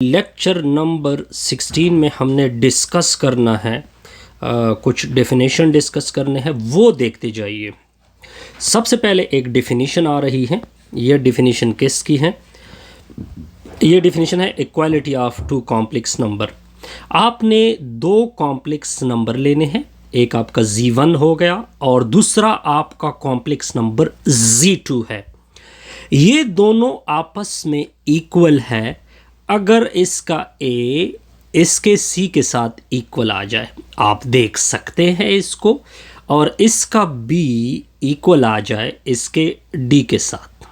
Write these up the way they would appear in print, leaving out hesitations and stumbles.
Lecture number 16 में हमने discuss करना है कुछ डेफिनेशन डिस्कस करने हैं, वो देखते जाइए। सबसे पहले एक डेफिनेशन आ रही है। ये डेफिनेशन किसकी है? ये डेफिनेशन है equality of two complex number. आपने दो कॉम्प्लेक्स नंबर लेने हैं, एक आपका Z1 हो गया और दूसरा आपका कॉम्प्लेक्स नंबर Z2 है। ये दोनों आपस में इक्वल है अगर इसका A इसके C के साथ इक्वल आ जाए। आप देख सकते हैं इसको, और इसका B इक्वल आ जाए इसके D के साथ।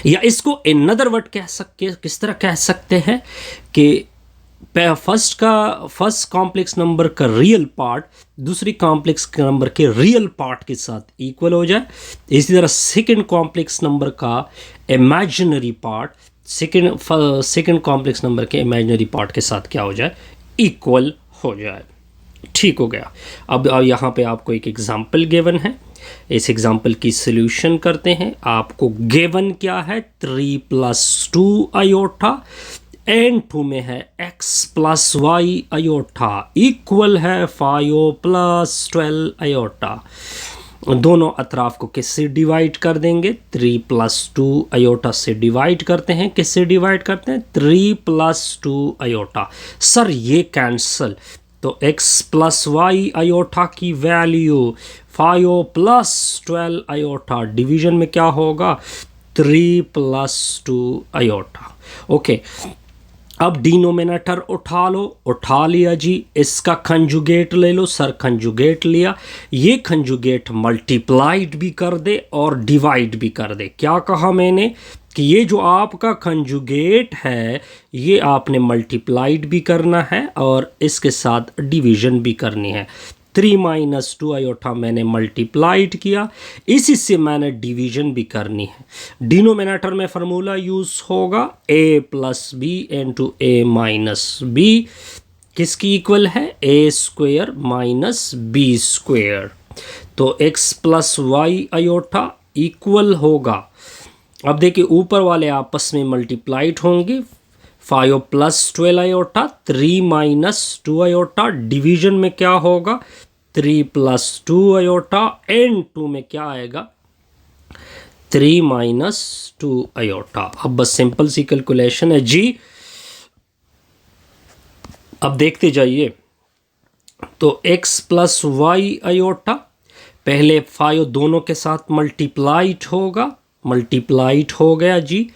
या इसको इन अदर वर्ड किस तरह कह सकते हैं कि फर्स्ट कॉम्प्लेक्स नंबर का रियल पार्ट दूसरी कॉम्प्लेक्स नंबर के रियल पार्ट के साथ इक्वल हो जाए। इसी तरह सेकंड कॉम्प्लेक्स नंबर का imaginary part second complex number के इमेजिनरी पार्ट के साथ क्या हो जाए? इक्वल हो जाए। ठीक हो गया। अब यहाँ पे आपको एक एग्जाम्पल गिवन है, इस एग्जाम्पल की सॉल्यूशन करते हैं। आपको गिवन क्या है? 3 + 2 आयोटा एंड 2 में है x + y आयोटा इक्वल है 5 + 12 आयोटा। दोनों अतराफ को किससे डिवाइड कर देंगे? 3 + 2 आयोटा से डिवाइड करते हैं। किससे डिवाइड करते हैं? 3 + 2 आयोटा। सर ये कैंसल, तो x + y आयोटा की वैल्यू 5 + 12 आयोटा, डिवीजन में क्या होगा? 3 + 2 आयोटा। ओके, अब डिनोमिनेटर उठा लिया जी। इसका कंजुगेट ले लो। सर कंजुगेट लिया, ये कंजुगेट मल्टीप्लाइड भी कर दे और डिवाइड भी कर दे। क्या कहा मैंने कि ये जो आपका कंजुगेट है ये आपने मल्टीप्लाइड भी करना है और इसके साथ डिवीजन भी करनी है। 3 - 2 आयोटा मैंने मल्टीप्लाइड किया, इसी से मैंने डिवीजन भी करनी है। डिनोमिनेटर में फार्मूला यूज होगा a + b × a - b किसकी इक्वल है? a² - b²। तो x + y आयोटा इक्वल होगा। अब देखिए ऊपर वाले आपस में मल्टीप्लाइड होंगे। 5 + 12 आयोटा 3 - 2 आयोटा, डिवीजन में क्या होगा? 3 + 2 आयोटा एंड 2 में क्या आएगा? 3 - 2 आयोटा। अब बस सिंपल सी कैलकुलेशन है जी। अब देखते जाइए, तो x + y आयोटा पहले 5 दोनों के साथ मल्टीप्लाइड हो गया जी।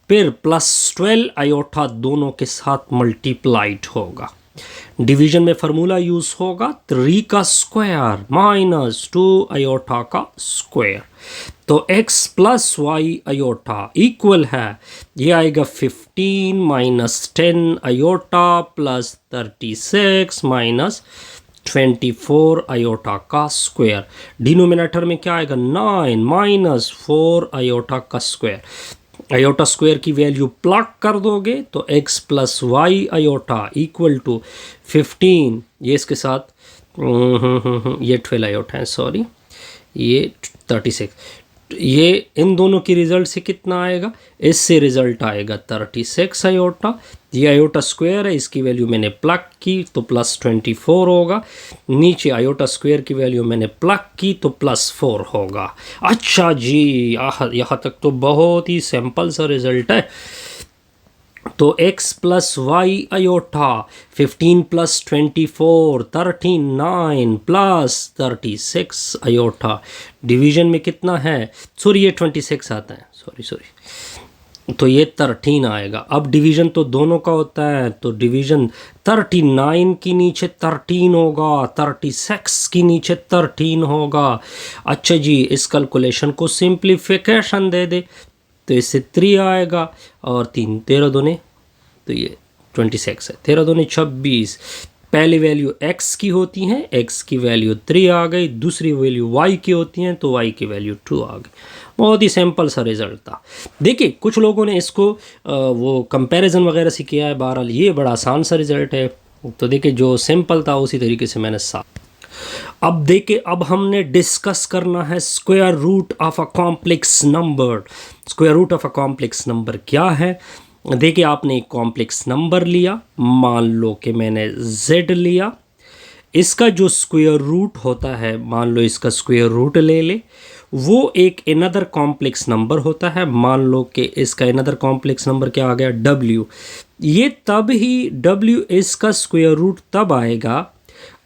फिर +12 आयोटा दोनों के साथ मल्टीप्लाइड होगा। डिवीजन में फार्मूला यूज होगा 3 का स्क्वायर - 2 आयोटा का स्क्वायर। तो x + y आयोटा इक्वल है, ये आएगा 15 - 10 आयोटा + 36 - 24 आयोटा का स्क्वायर। डिनोमिनेटर में क्या आएगा? 9 - 4 आयोटा का स्क्वायर। आयोटा स्क्वायर की वैल्यू प्लग कर दोगे तो x + y iota equal to 15, ये इसके साथ ये 12 आयोटा है, सॉरी ये 36। ये इन दोनों की रिजल्ट से कितना आएगा? इससे रिजल्ट आएगा 36 आयोटा। ये आयोटा स्क्वायर है, इसकी वैल्यू मैंने प्लग की तो +24 होगा। नीचे आयोटा स्क्वायर की वैल्यू मैंने प्लग की तो +4 होगा। अच्छा जी, यहाँ तक तो बहुत ही सिंपल सा रिजल्ट है। तो x + y iota 15 + 24 39 + 36 iota, division में कितना है? सॉरी ये 26 आता है, सॉरी तो ये 13 आएगा। अब डिवीजन तो दोनों का होता है, तो डिवीजन 39 की नीचे 13 होगा, 36 की नीचे 13 होगा। अच्छा जी, इस कैलकुलेशन को सिंप्लीफिकेशन दे दे तो इससे 3 आएगा और 3 13 दूने, तो ये 26 है। 13 दूने 26। पहली वैल्यू x की होती हैं, x की वैल्यू 3 आ गई। दूसरी वैल्यू y की होती हैं तो y की वैल्यू 2 आ गई। बहुत ही सिंपल सा रिजल्ट था। देखिए कुछ लोगों ने इसको वो कंपैरिजन वगैरह से किया है, बहरहाल ये बड़ा आसान सा रिजल्ट है। तो देखिए जो सिंपल था उसी तरीके से मैंने अब देखिए, अब हमने डिस्कस करना है square root of a complex number. Square root of a complex number क्या है? देखिए आपने एक कॉम्प्लेक्स नंबर लिया, मान लो कि मैंने z लिया, इसका जो स्क्वायर रूट होता है, मान लो इसका स्क्वायर रूट ले ले, वो एक अनदर कॉम्प्लेक्स नंबर होता है, मान लो कि इसका अनदर कॉम्प्लेक्स नंबर क्या आ गया w। ये तब ही w इसका स्क्वायर रूट तब आएगा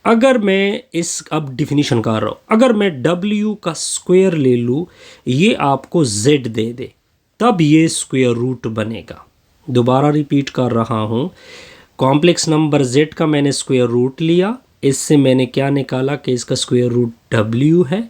अगर मैं इस, अब डिफिनीशन कर रहा हूँ, अगर मैं w का स्क्वायर ले लूँ, ये आपको z दे दे, तब ये स्क्वायर रूट बनेगा। दोबारा रिपीट कर रहा हूँ, कॉम्प्लेक्स नंबर z का मैंने स्क्वायर रूट लिया, इससे मैंने क्या निकाला कि इसका स्क्वायर रूट w है।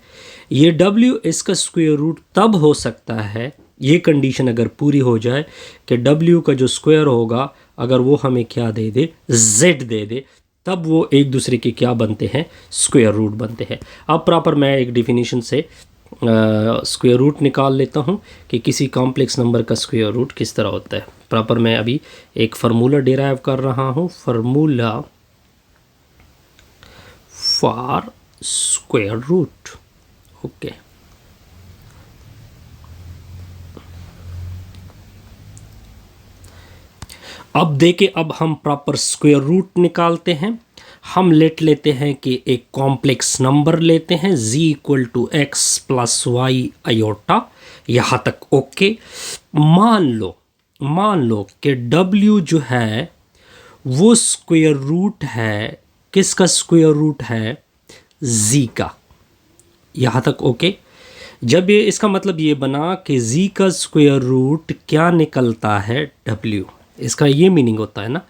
ये w इसका स्क्वायर रूट तब हो सकता है, ये कंडीशन अगर पूरी हो जाए कि w का जो स्क्वायर होगा अगर वो हमें क्या दे दे, z दे दे, तब वो एक दूसरे के क्या बनते हैं, स्क्वायर रूट बनते हैं। अब प्रॉपर मैं एक डिफिनीशन से स्क्वायर रूट निकाल लेता हूँ कि किसी कॉम्प्लेक्स नंबर का स्क्वायर रूट किस तरह होता है। प्रॉपर मैं अभी एक फार्मूला डिराइव कर रहा हूँ, formula for square root. Okay, अब देखें, अब हम प्रॉपर स्क्वायर रूट निकालते हैं। हम लेते हैं कि एक कॉम्प्लेक्स नंबर लेते हैं z equal to x plus y iota, यहाँ तक ओके। मान लो कि w जो है वो स्क्वायर रूट है, किसका स्क्वायर रूट है, z का, यहाँ तक ओके। जब ये, इसका मतलब ये बना कि z का स्क्वायर रूट क्या निकलता है, w, इसका ये मीनिंग होता है ना।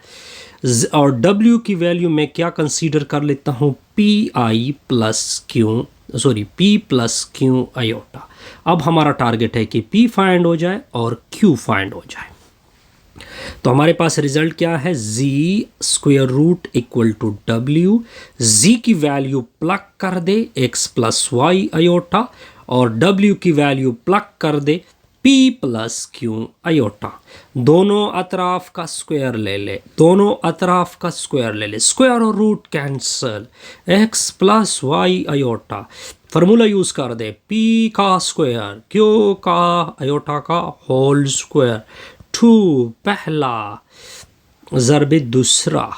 और w की वैल्यू मैं क्या कंसीडर कर लेता हूँ, p प्लस q आयोटा। अब हमारा टारगेट है कि p फाइंड हो जाए और q फाइंड हो जाए। तो हमारे पास रिजल्ट क्या है, z square root equal to w, z की वैल्यू प्लग कर दे x प्लस वाई आयोटा, और w की वैल्यू प्लग कर दे p प्लस q आयोटा। दोनों अतराफ का स्क्वायर ले ले, दोनों अतराफ का स्क्वायर ले ले, स्क्वायर और root cancel, x plus y iota. Formula use कर दे, p का स्क्वायर q का आयोटा का होल स्क्वायर, 2 पहला ज़रबे दूसरा,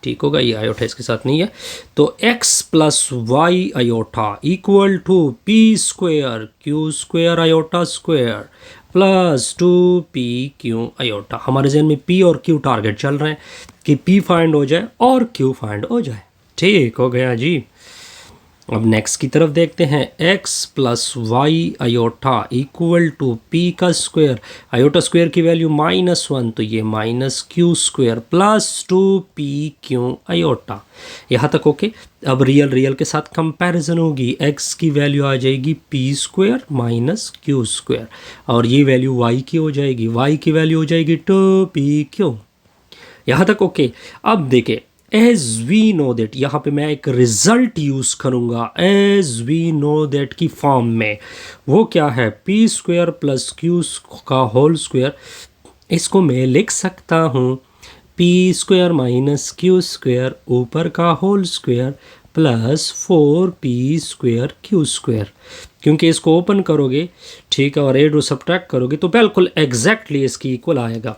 ठीक होगा, ये आयोटा इसके साथ नहीं है। तो x plus y iota equal to p square q square iota square plus 2pq iota. हमारे जहन में p और q टारगेट चल रहे हैं कि p फाइंड हो जाए और q फाइंड हो जाए। ठीक हो गया जी। अब नेक्स्ट की तरफ देखते हैं, x plus y iota equal to p का स्क्वायर, आयोटा स्क्वायर की वैल्यू -1, तो ये minus q square plus 2pq iota. यहाँ तक ओके। अब रियल के साथ कंपैरिजन होगी, x की वैल्यू आ जाएगी p square minus q square, और ये वैल्यू y की हो जाएगी, y की वैल्यू हो जाएगी 2pq। यहाँ तक ओके। अब देखें, एज वी नो दैट, यहाँ पे मैं एक रिजल्ट यूज़ करूँगा एज वी नो दैट की फॉर्म में। वो क्या है, p स्क्वायर प्लस q का होल स्क्वायर। इसको मैं लिख सकता हूँ p square minus q square ऊपर का whole square plus 4p square q square, क्योंकि इसको ओपन करोगे, ठीक है, और एड और सब्ट्रैक्ट करोगे तो बिल्कुल एग्जैक्टली इसकी इक्वल आएगा।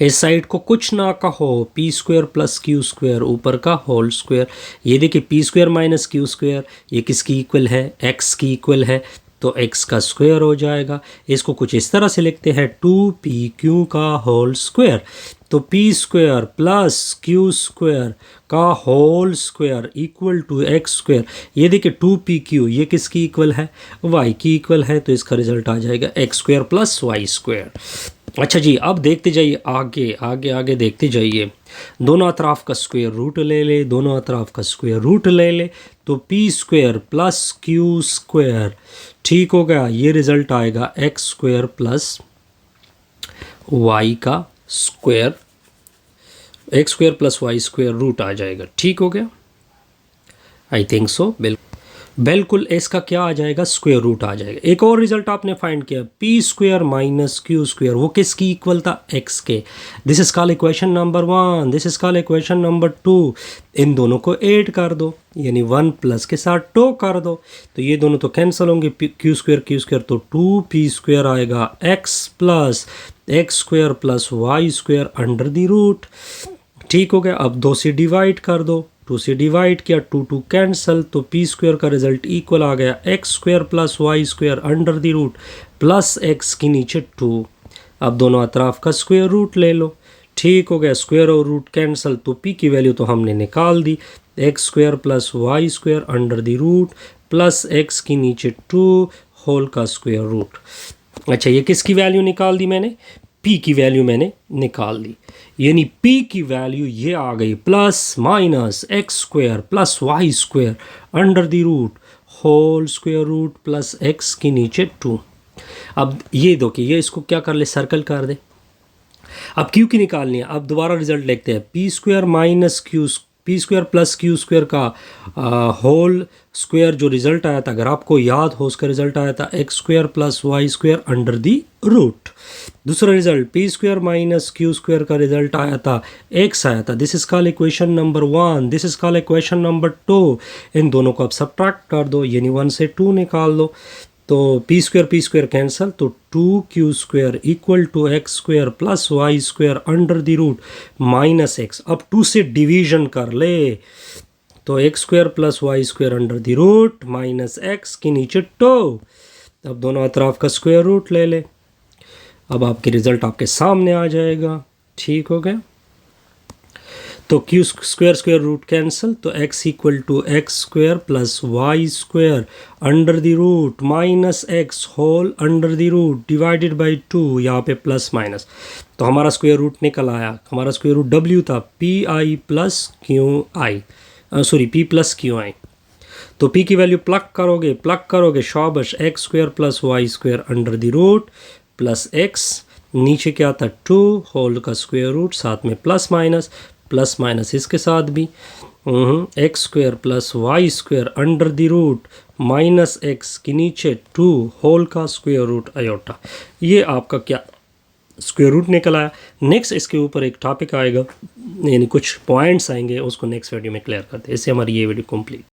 इस साइड को कुछ ना कहो, p square plus q square ऊपर का होल स्क्वायर। ये देखिए p square minus q square, ये किसकी इक्वल है, x की इक्वल है, तो x का स्क्वायर हो जाएगा। इसको कुछ इस तरह से लिखते हैं 2pq का होल स्क्वायर, तो p square plus q square का whole square equal to x square. ये देखिए 2pq, ये किसकी इक्वल है, y की इक्वल है, तो इसका रिजल्ट आ जाएगा x square plus y square. अच्छा जी, अब देखते जाइए आगे आगे आगे देखते जाइए। दोनों अतराफ का स्क्वायर रूट ले ले, दोनों अतराफ का स्क्वायर रूट ले ले, तो p square plus q square, ठीक हो गया, ये रिजल्ट आएगा x स्क्वायर प्लस y का square, x square plus y square root आ जाएगा। ठीक हो गया, आई थिंक सो, बिल्कुल। बिल्कुल इसका क्या आ जाएगा, स्क्वायर रूट आ जाएगा। एक और रिजल्ट आपने फाइंड किया, P square minus q square, वो किसकी इक्वल था, एक्स के। This is called equation number 1, this is called equation number 2। इन दोनों को ऐड कर दो, यानी 1 प्लस के साथ 2 कर दो, तो ये दोनों तो कैंसिल होंगे, क्यू स्क्वायर तो 2p स्क्वायर आएगा, x square plus y square under the root. ठीक हो गया। अब 2 से डिवाइड कर दो, 2 से डिवाइड किया, 2 कैंसल, तो पी स्क्वायर का रिजल्ट इक्वल आ गया x square plus y square under the root plus x के नीचे 2। अब दोनों अतराफ का स्क्वायर रूट ले लो। ठीक हो गया। स्क्वायर और रूट कैंसल, तो पी की वैल्यू तो हमने निकाल दी, x square plus y square under the root plus x के नीचे 2 होल का स्क्वायर रूट। अच्छा, ये किसकी वैल्यू निकाल दी मैंने, p की वैल्यू मैंने निकाल दी, यानी p की वैल्यू ये आ गई plus minus x square plus y square under the root whole square root plus x के नीचे 2। अब ये दो कि ये इसको क्या कर ले, सर्कल कर दे। अब q की निकालनी है। अब दोबारा रिजल्ट लिखते हैं, P square minus P square plus Q square का होल स्क्वायर जो रिजल्ट आया था, अगर आपको याद हो, उसका रिजल्ट आया था x square plus y square under the root. दूसरा result p square minus q square का रिजल्ट आया था, एक्स आया था। This is called equation number 1, this is called equation number 2। इन दोनों को अब सब्ट्रैक्ट कर दो, यानी 1 से 2 निकाल दो, तो पी स्क्वायर कैंसल, तो 2q square equal to x square plus y square under the root minus x. अब 2 से डिवीजन कर ले, तो x square plus y square under the root minus x के नीचे 2। अब दोनों अतराफ का स्क्वायर रूट ले ले। अब आपके रिजल्ट आपके सामने आ जाएगा। ठीक हो गया। तो क्यू स्क्वायर रूट कैंसिल, तो x equal to x square plus y square under the root minus x whole under the root divided by 2, यहाँ पे प्लस माइनस, तो हमारा स्क्वायर रूट निकल आया। हमारा स्क्वायर रूट w था, p प्लस क्यू आई। तो p की वैल्यू प्लग करोगे शाबाश, x square plus y square under the root plus x, नीचे क्या था 2 होल का स्क्वायर रूट, साथ में प्लस माइनस इसके साथ भी, x square plus y square under the root minus x के नीचे 2 होल का स्क्वायर रूट आयोटा। ये आपका क्या स्क्वायर रूट निकल आया। नेक्स्ट इसके ऊपर एक टॉपिक आएगा, यानी कुछ पॉइंट्स आएंगे, उसको नेक्स्ट वीडियो में क्लियर करते हैं। इससे हमारी ये वीडियो कंप्लीट।